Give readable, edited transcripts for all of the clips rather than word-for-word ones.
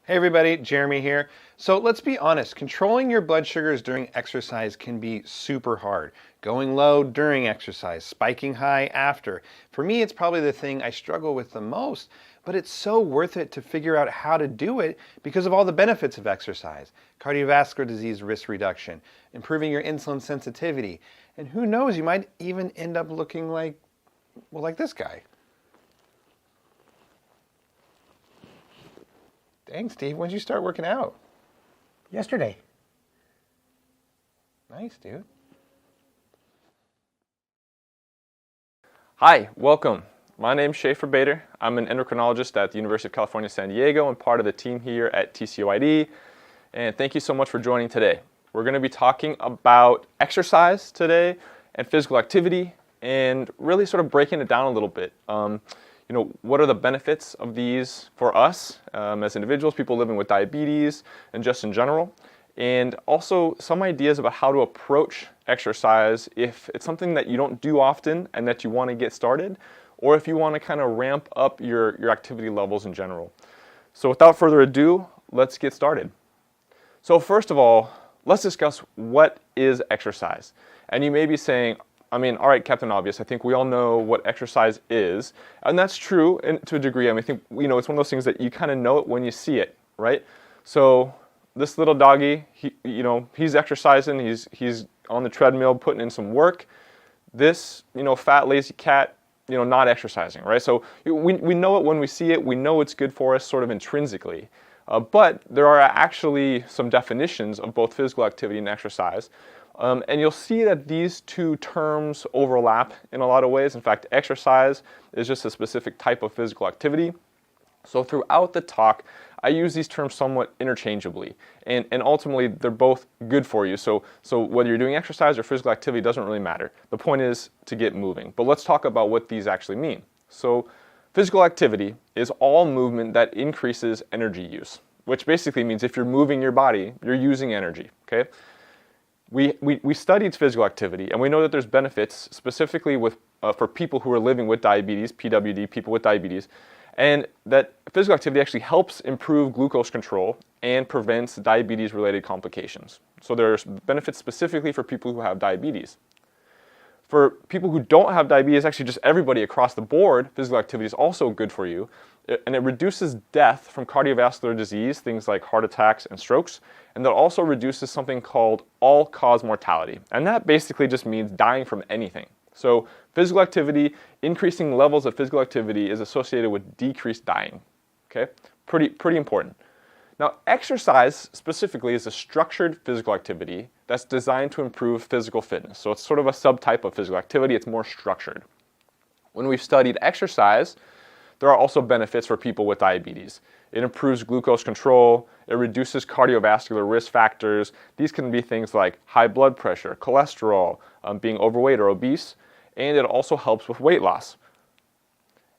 Hey everybody, Jeremy here. So let's be honest, controlling your blood sugars during exercise can be super hard. Going low during exercise, spiking high after. For me, it's probably the thing I struggle with the most, but it's so worth it to figure out how to do it because of all the benefits of exercise. Cardiovascular disease risk reduction, improving your insulin sensitivity, and who knows, you might even end up looking like, well, like this guy. Dang, Steve, when did you start working out? Yesterday. Nice, dude. Hi, welcome. My name's Schaefer Bader. I'm an endocrinologist at the University of California, San Diego, and part of the team here at TCOID. And thank you so much for joining today. We're going to be talking about exercise today and physical activity and really sort of breaking it down a little bit. What are the benefits of these for us as individuals, people living with diabetes, and just in general? And also some ideas about how to approach exercise if it's something that you don't do often and that you want to get started, or if you want to kind of ramp up your activity levels in general. So without further ado, let's get started. So first of all, let's discuss what is exercise. And you may be saying, all right, Captain Obvious, I think we all know what exercise is. And that's true to a degree. I think, it's one of those things that you kind of know it when you see it, right? So this little doggy, he's exercising, he's on the treadmill putting in some work. This, fat, lazy cat, not exercising, right? So we know it when we see it. We know it's good for us sort of intrinsically. But there are actually some definitions of both physical activity and exercise. And you'll see that these two terms overlap in a lot of ways. In fact, exercise is just a specific type of physical activity. So throughout the talk, I use these terms somewhat interchangeably. And ultimately, they're both good for you. So whether you're doing exercise or physical activity doesn't really matter. The point is to get moving. But let's talk about what these actually mean. So physical activity is all movement that increases energy use, which basically means if you're moving your body, you're using energy, okay? We studied physical activity, and we know that there's benefits specifically for people who are living with diabetes, PWD, people with diabetes, and that physical activity actually helps improve glucose control and prevents diabetes-related complications. So there's benefits specifically for people who have diabetes. For people who don't have diabetes, actually just everybody across the board, physical activity is also good for you. And it reduces death from cardiovascular disease, things like heart attacks and strokes. And that also reduces something called all-cause mortality. And that basically just means dying from anything. So physical activity, increasing levels of physical activity is associated with decreased dying. Okay? Pretty important. Now, exercise specifically is a structured physical activity that's designed to improve physical fitness. So it's sort of a subtype of physical activity. It's more structured. When we've studied exercise, there are also benefits for people with diabetes. It improves glucose control. It reduces cardiovascular risk factors. These can be things like high blood pressure, cholesterol, being overweight or obese, and it also helps with weight loss.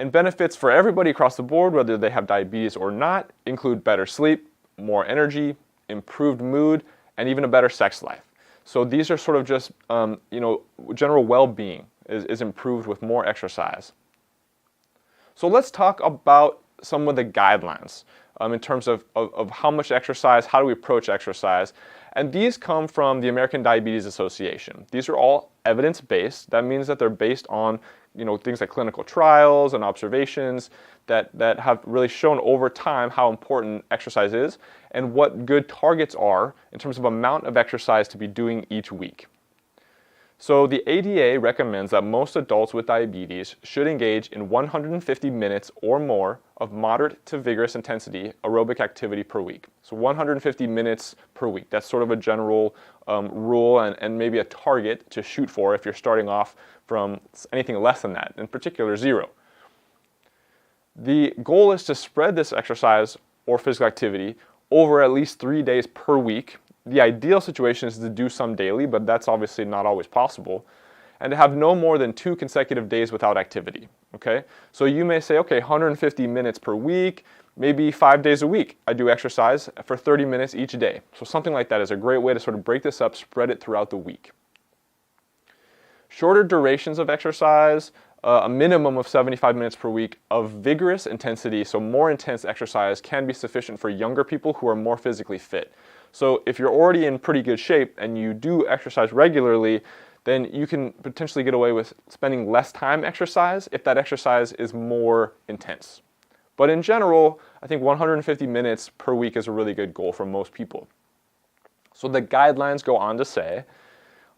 And benefits for everybody across the board, whether they have diabetes or not, include better sleep, more energy, improved mood, and even a better sex life. So these are sort of just, general well-being is improved with more exercise. So let's talk about some of the guidelines in terms of how much exercise, how do we approach exercise. And these come from the American Diabetes Association. These are all evidence-based. That means that they're based on things like clinical trials and observations that have really shown over time how important exercise is and what good targets are in terms of amount of exercise to be doing each week. So the ADA recommends that most adults with diabetes should engage in 150 minutes or more of moderate to vigorous intensity aerobic activity per week. So 150 minutes per week. That's sort of a general rule and maybe a target to shoot for if you're starting off from anything less than that, in particular 0. The goal is to spread this exercise or physical activity over at least 3 days per week. The ideal situation is to do some daily, but that's obviously not always possible. And to have no more than 2 consecutive days without activity, okay? So you may say, okay, 150 minutes per week, maybe 5 days a week. I do exercise for 30 minutes each day. So something like that is a great way to sort of break this up, spread it throughout the week. Shorter durations of exercise a minimum of 75 minutes per week of vigorous intensity, so more intense exercise can be sufficient for younger people who are more physically fit. So if you're already in pretty good shape and you do exercise regularly, then you can potentially get away with spending less time exercise if that exercise is more intense. But in general, I think 150 minutes per week is a really good goal for most people. So the guidelines go on to say,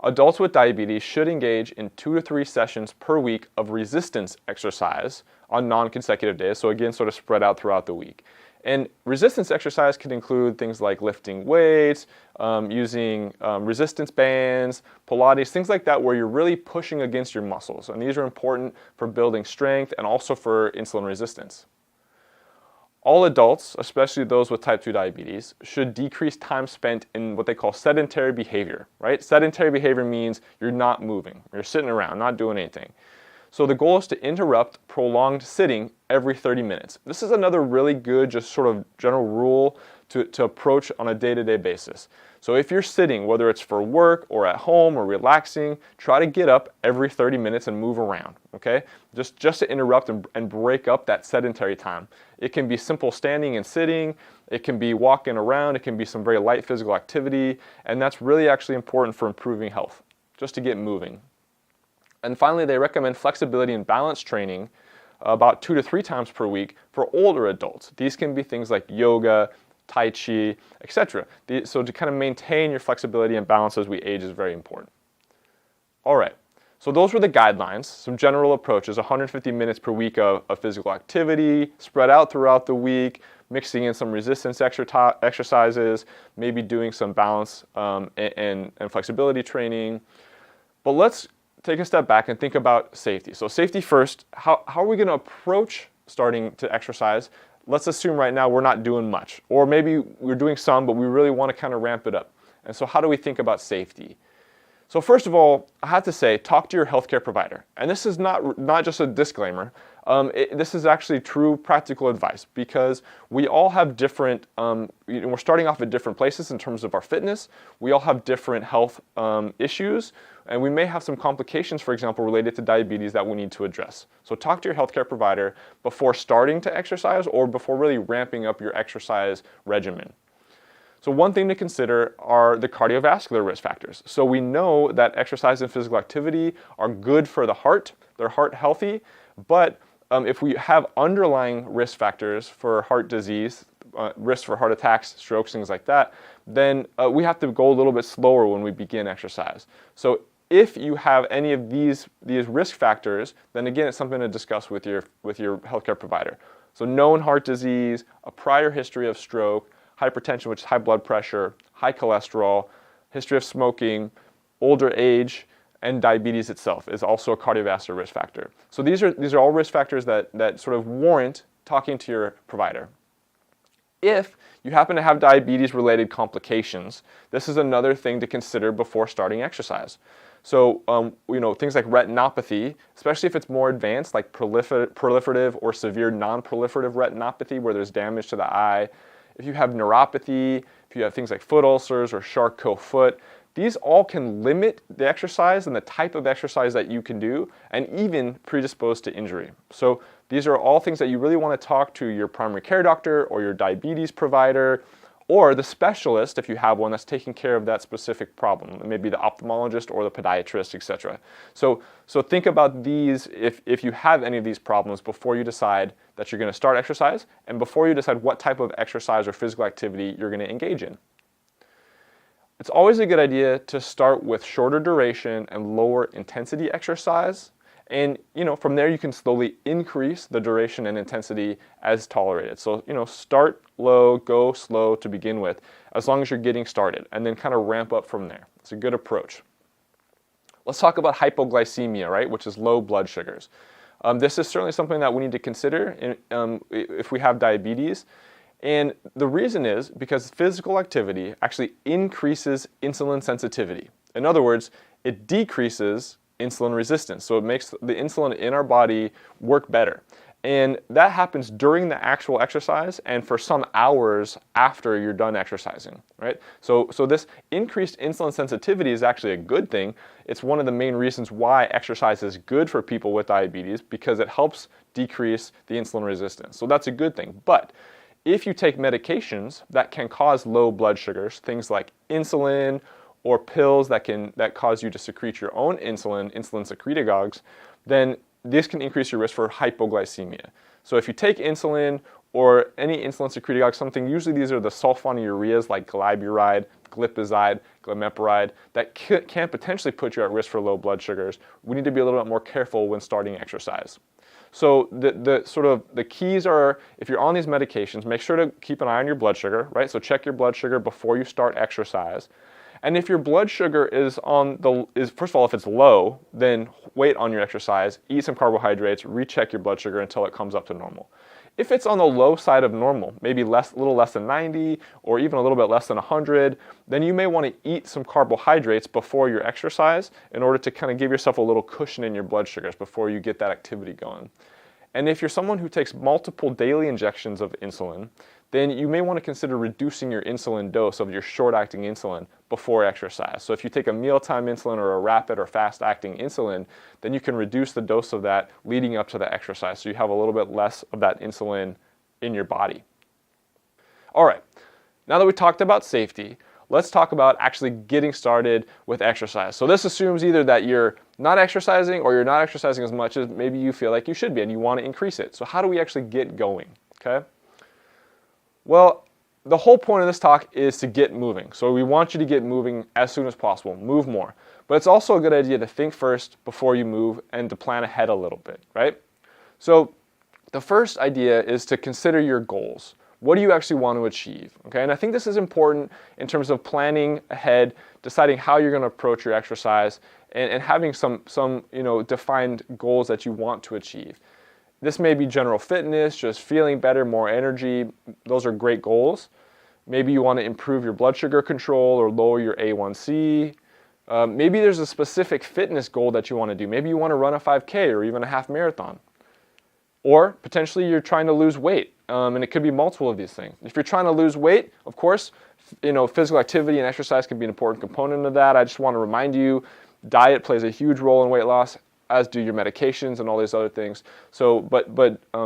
adults with diabetes should engage in 2 to 3 sessions per week of resistance exercise on non-consecutive days. So again, sort of spread out throughout the week. And resistance exercise can include things like lifting weights, using resistance bands, Pilates, things like that where you're really pushing against your muscles. And these are important for building strength and also for insulin resistance. All adults, especially those with type 2 diabetes, should decrease time spent in what they call sedentary behavior, right? Sedentary behavior means you're not moving, you're sitting around, not doing anything. So the goal is to interrupt prolonged sitting every 30 minutes. This is another really good, just sort of general rule to approach on a day-to-day basis. So if you're sitting, whether it's for work or at home or relaxing, try to get up every 30 minutes and move around, okay? Just to interrupt and break up that sedentary time. It can be simple standing and sitting, it can be walking around, it can be some very light physical activity, and that's really actually important for improving health, just to get moving. And finally, they recommend flexibility and balance training about 2 to 3 times per week for older adults. These can be things like yoga, Tai Chi, etc. So to kind of maintain your flexibility and balance as we age is very important. All right, so those were the guidelines, some general approaches, 150 minutes per week of physical activity, spread out throughout the week, mixing in some resistance exercises, maybe doing some balance and flexibility training. But let's take a step back and think about safety. So safety first, how are we going to approach starting to exercise? Let's assume right now we're not doing much, or maybe we're doing some, but we really want to kind of ramp it up. And so how do we think about safety? So first of all, I have to say, talk to your healthcare provider. And this is not just a disclaimer. This is actually true practical advice because we all have different, we're starting off at different places in terms of our fitness. We all have different health issues, and we may have some complications, for example, related to diabetes that we need to address. So talk to your healthcare provider before starting to exercise or before really ramping up your exercise regimen. So one thing to consider are the cardiovascular risk factors. So we know that exercise and physical activity are good for the heart, they're heart healthy, but if we have underlying risk factors for heart disease, risk for heart attacks, strokes, things like that, then we have to go a little bit slower when we begin exercise. So if you have any of these risk factors, then again, it's something to discuss with your healthcare provider. So known heart disease, a prior history of stroke, hypertension, which is high blood pressure, high cholesterol, history of smoking, older age, and diabetes itself is also a cardiovascular risk factor. So these are all risk factors that sort of warrant talking to your provider. If you happen to have diabetes-related complications, this is another thing to consider before starting exercise. So, things like retinopathy, especially if it's more advanced, like proliferative or severe non-proliferative retinopathy, where there's damage to the eye. If you have neuropathy, if you have things like foot ulcers or Charcot foot, these all can limit the exercise and the type of exercise that you can do and even predispose to injury. So these are all things that you really want to talk to your primary care doctor or your diabetes provider or the specialist, if you have one, that's taking care of that specific problem. Maybe the ophthalmologist or the podiatrist, etc. So think about these if you have any of these problems before you decide that you're going to start exercise and before you decide what type of exercise or physical activity you're going to engage in. It's always a good idea to start with shorter duration and lower intensity exercise. And from there you can slowly increase the duration and intensity as tolerated. So start low, go slow to begin with, as long as you're getting started, and then kind of ramp up from there. It's a good approach. Let's talk about hypoglycemia, right, which is low blood sugars. This is certainly something that we need to consider if we have diabetes. And the reason is because physical activity actually increases insulin sensitivity. In other words, it decreases insulin resistance. So it makes the insulin in our body work better. And that happens during the actual exercise and for some hours after you're done exercising, right? So this increased insulin sensitivity is actually a good thing. It's one of the main reasons why exercise is good for people with diabetes, because it helps decrease the insulin resistance. So that's a good thing. But if you take medications that can cause low blood sugars, things like insulin or pills that cause you to secrete your own insulin secretagogues, then this can increase your risk for hypoglycemia. So if you take insulin or any insulin secretagogue, something, usually these are the sulfonylureas like glyburide, glipizide, glimepiride, that can potentially put you at risk for low blood sugars. We need to be a little bit more careful when starting exercise. So the keys are, if you're on these medications, make sure to keep an eye on your blood sugar, right? So check your blood sugar before you start exercise. And if your blood sugar is first of all, if it's low, then wait on your exercise, eat some carbohydrates, recheck your blood sugar until it comes up to normal. If it's on the low side of normal, maybe a little less than 90 or even a little bit less than 100, then you may want to eat some carbohydrates before your exercise in order to kind of give yourself a little cushion in your blood sugars before you get that activity going. And if you're someone who takes multiple daily injections of insulin, then you may want to consider reducing your insulin dose of your short-acting insulin before exercise. So if you take a mealtime insulin or a rapid or fast-acting insulin, then you can reduce the dose of that leading up to the exercise, so you have a little bit less of that insulin in your body. All right, now that we talked about safety, let's talk about actually getting started with exercise. So this assumes either that you're not exercising or you're not exercising as much as maybe you feel like you should be and you want to increase it. So how do we actually get going, okay? Well, the whole point of this talk is to get moving. So we want you to get moving as soon as possible, move more. But it's also a good idea to think first before you move and to plan ahead a little bit, right? So the first idea is to consider your goals. What do you actually want to achieve? Okay, and I think this is important in terms of planning ahead, deciding how you're going to approach your exercise, and having some defined goals that you want to achieve. This may be general fitness, just feeling better, more energy. Those are great goals. Maybe you want to improve your blood sugar control or lower your A1C. Maybe there's a specific fitness goal that you want to do. Maybe you want to run a 5K or even a half marathon. Or potentially you're trying to lose weight, and it could be multiple of these things. If you're trying to lose weight, of course, physical activity and exercise can be an important component of that. I just want to remind you, diet plays a huge role in weight loss, as do your medications and all these other things. So, but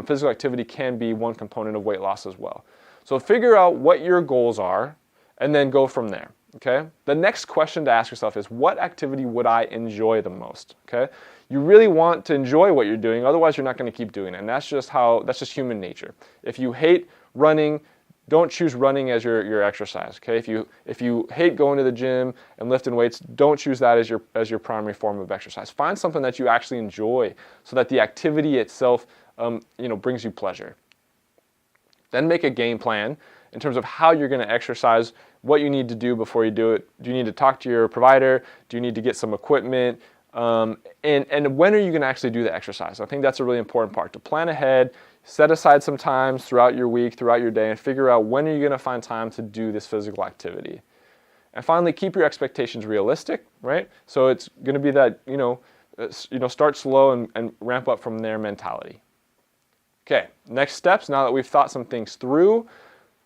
physical activity can be one component of weight loss as well. So figure out what your goals are and then go from there, okay? The next question to ask yourself is, what activity would I enjoy the most, okay? You really want to enjoy what you're doing, otherwise you're not going to keep doing it, and that's just human nature. If you hate running, don't choose running as your exercise, okay? If you hate going to the gym and lifting weights, don't choose that as your primary form of exercise. Find something that you actually enjoy so that the activity itself brings you pleasure. Then make a game plan in terms of how you're going to exercise, what you need to do before you do it. Do you need to talk to your provider? Do you need to get some equipment? And when are you going to actually do the exercise? I think that's a really important part, to plan ahead. Set aside some times throughout your week, throughout your day, and figure out when are you going to find time to do this physical activity. And finally, keep your expectations realistic, right? So it's going to be that, start slow and ramp up from there mentality. Okay, next steps, now that we've thought some things through,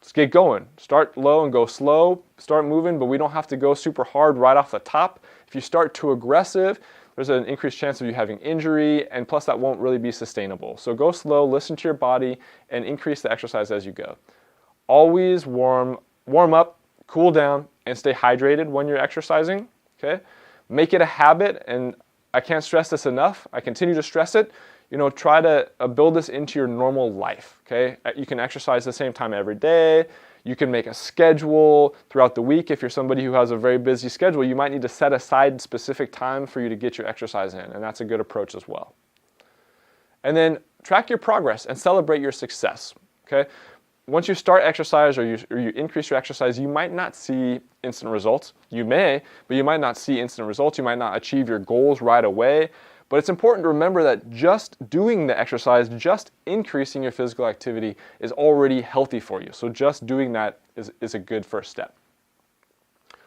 let's get going. Start low and go slow. Start moving, but we don't have to go super hard right off the top. If you start too aggressive, there's an increased chance of you having injury, and plus that won't really be sustainable. So go slow, listen to your body, and increase the exercise as you go. Always warm up, cool down, and stay hydrated when you're exercising, okay? Make it a habit, and I can't stress this enough. I continue to stress it. Try to build this into your normal life, okay? You can exercise the same time every day. You can make a schedule throughout the week. If you're somebody who has a very busy schedule, you might need to set aside specific time for you to get your exercise in, and that's a good approach as well. And then track your progress and celebrate your success, okay? Once you start exercise or you increase your exercise, you might not see instant results. You may, but you might not see instant results. You might not achieve your goals right away. But it's important to remember that just doing the exercise, just increasing your physical activity is already healthy for you. So just doing that is a good first step.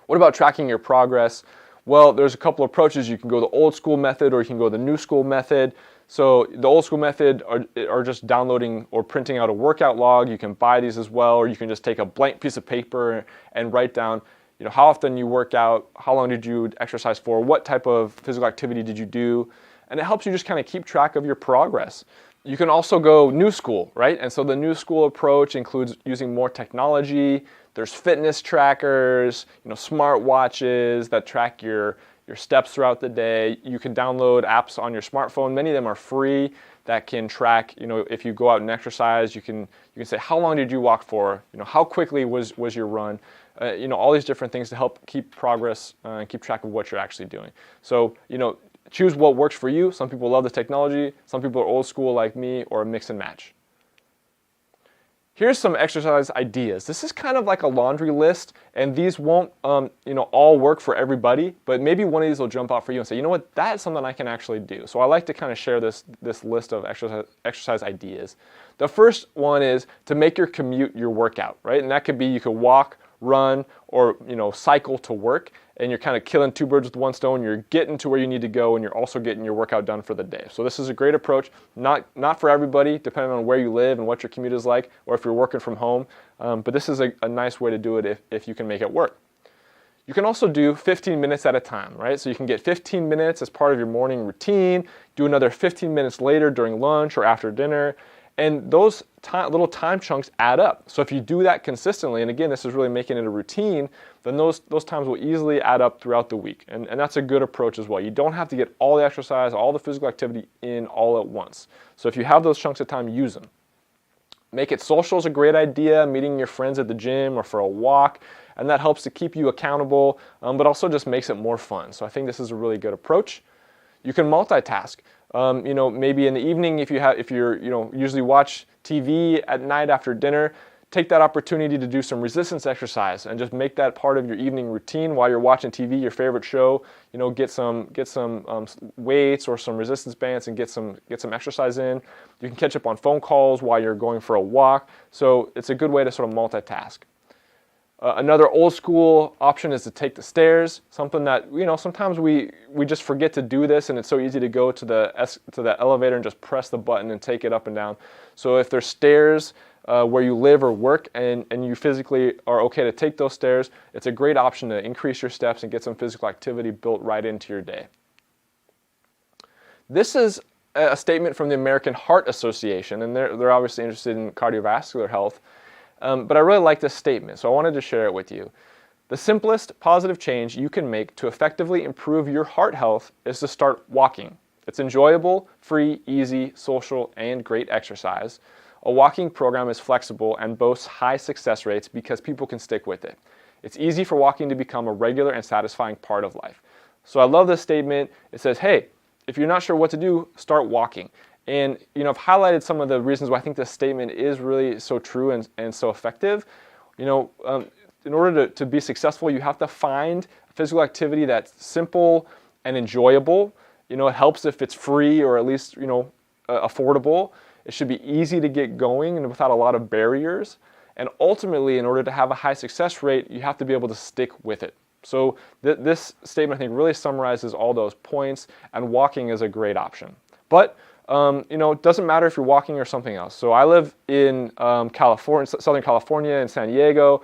What about tracking your progress? Well, there's a couple of approaches. You can go the old school method or you can go the new school method. So the old school method are just downloading or printing out a workout log. You can buy these as well, or you can just take a blank piece of paper and write down, how often you work out, how long did you exercise for, what type of physical activity did you do, and it helps you just kind of keep track of your progress. You can also go new school, right? And so the new school approach includes using more technology. There's fitness trackers, smart watches that track your steps throughout the day. You can download apps on your smartphone. Many of them are free that can track, if you go out and exercise, you can say, how long did you walk for? How quickly was your run? All these different things to help keep progress and keep track of what you're actually doing. So, choose what works for you. Some people love the technology. Some people are old school like me, or a mix and match. Here's some exercise ideas. This is kind of like a laundry list, and these won't, all work for everybody, but maybe one of these will jump out for you and say, that's something I can actually do. So I like to kind of share this list of exercise ideas. The first one is to make your commute your workout, right? And that could be, you could walk, run, or cycle to work, and you're kind of killing two birds with one stone. You're getting to where you need to go, and you're also getting your workout done for the day. So this is a great approach. Not for everybody, depending on where you live and what your commute is like, or if you're working from home. But this is a nice way to do it if you can make it work. You can also do 15 minutes at a time, right? So you can get 15 minutes as part of your morning routine, do another 15 minutes later during lunch or after dinner, and those little time chunks add up. So if you do that consistently, and again, this is really making it a routine, then those times will easily add up throughout the week. And that's a good approach as well. You don't have to get all the exercise, all the physical activity in all at once. So if you have those chunks of time, use them. Make it social is a great idea, meeting your friends at the gym or for a walk, and that helps to keep you accountable, but also just makes it more fun. So I think this is a really good approach. You can multitask. Maybe in the evening, if you're usually watch TV at night after dinner, take that opportunity to do some resistance exercise and just make that part of your evening routine while you're watching TV, your favorite show. Get some weights or some resistance bands and get some exercise in. You can catch up on phone calls while you're going for a walk. So it's a good way to sort of multitask. Another old school option is to take the stairs, something that, sometimes we just forget to do this, and it's so easy to go to the elevator and just press the button and take it up and down. So if there's stairs where you live or work and you physically are okay to take those stairs, it's a great option to increase your steps and get some physical activity built right into your day. This is a statement from the American Heart Association, and they're obviously interested in cardiovascular health. But I really like this statement, so I wanted to share it with you. The simplest positive change you can make to effectively improve your heart health is to start walking. It's enjoyable, free, easy, social, and great exercise. A walking program is flexible and boasts high success rates because people can stick with it. It's easy for walking to become a regular and satisfying part of life. So I love this statement. It says, hey, if you're not sure what to do, start walking. And I've highlighted some of the reasons why I think this statement is really so true and so effective. In order to be successful, you have to find a physical activity that's simple and enjoyable. It helps if it's free or at least affordable. It should be easy to get going and without a lot of barriers. And ultimately, in order to have a high success rate, you have to be able to stick with it. So this statement, I think, really summarizes all those points, and walking is a great option. But it doesn't matter if you're walking or something else. So I live in California, Southern California, in San Diego.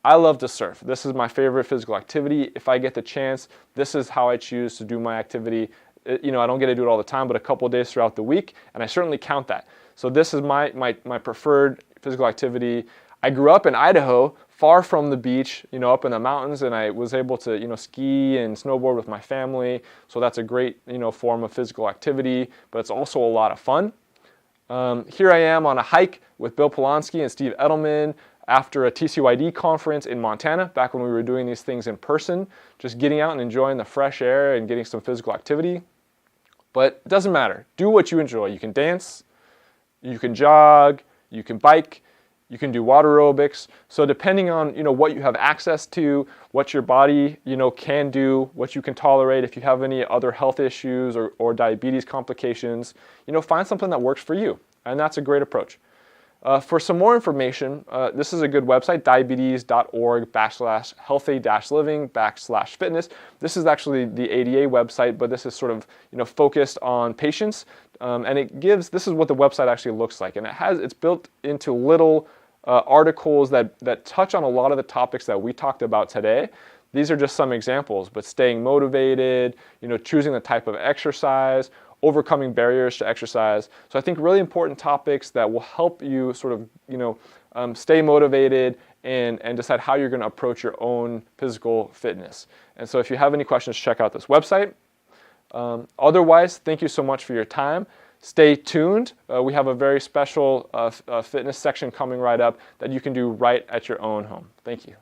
I love to surf. This is my favorite physical activity. If I get the chance, this is how I choose to do my activity. I don't get to do it all the time, but a couple of days throughout the week, and I certainly count that. So this is my preferred physical activity. I grew up in Idaho, far from the beach, up in the mountains, and I was able to, ski and snowboard with my family. So that's a great, form of physical activity, but it's also a lot of fun. Here I am on a hike with Bill Polanski and Steve Edelman after a TCYD conference in Montana, back when we were doing these things in person, just getting out and enjoying the fresh air and getting some physical activity. But it doesn't matter. Do what you enjoy. You can dance, you can jog, you can bike, you can do water aerobics. So depending on what you have access to, what your body can do, what you can tolerate, if you have any other health issues or diabetes complications, find something that works for you, and that's a great approach. For some more information, this is a good website, diabetes.org/healthy-living/fitness. This is actually the ADA website, but this is sort of focused on patients, and this is what the website actually looks like, and it's built into little articles that touch on a lot of the topics that we talked about today. These are just some examples, but staying motivated, choosing the type of exercise, overcoming barriers to exercise. So I think really important topics that will help you sort of, stay motivated and decide how you're going to approach your own physical fitness. And so if you have any questions, check out this website. Otherwise, thank you so much for your time. Stay tuned. We have a very special fitness section coming right up that you can do right at your own home. Thank you.